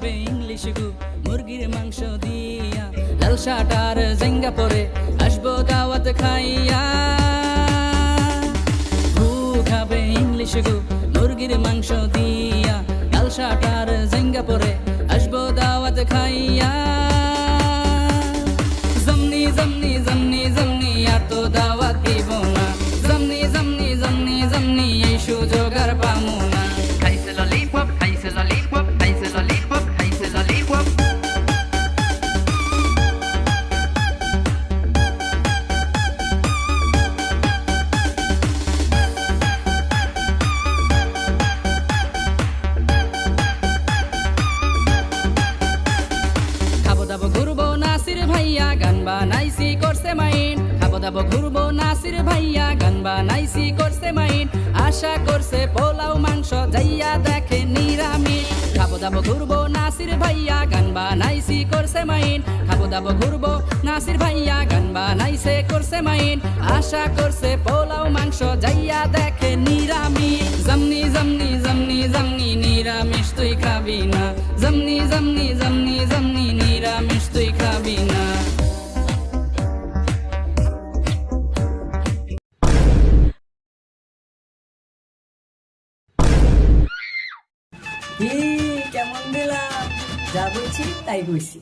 খাবে ইংলিশ গু মুরগির মাংস দিয়া, লাল শার্ট আর জেঙ্গা পরে আসবো দাওয়াত খাইয়া। ভু খাবে ইংলিশ গু মুরগির মাংস দিয়া, লাল শার্ট আর জেঙ্গা পরে আসবো দাওয়াত খাইয়া। জমনি জমনি জমনি জমনি আর তো দাওয়াত দিব না, জমনি জমনি জমনি জমনি এই সুযোগ আর পামু না। খাইছে ললিপপ, খাইছে ললিপপ, খাইছে ললিপপ, খাইছে ললিপপ। খাবো দাবো ঘুরবো নাসির ভাইয়া গান বানাইছি করছে মাইন, খাবো দাবো ঘুরবো নাসির ভাইয়া গান বানাইছি করছে মাইন। আশা করছে পোলাও মাংস যাইয়া দেখে নিরামিষ। খাবো দাবো ঘুরবো নাসির ভাইয়া গান বানাইছি করছে মাইন, খাবো দাবো ঘুরবো নাসির ভাইয়া গান বানাইছে করছে মাইন। আশা করছে পোলাও মাংস যাইয়া দেখে নিরামিষ। জমনি জমনি জমনি জমনি নিরামিষ তুই খাবি না, জমনি জমনি জমনি জমনি নিরামিষ তুই খাবি না। কেমন দিলাম? যা বলছি তাই বলছি।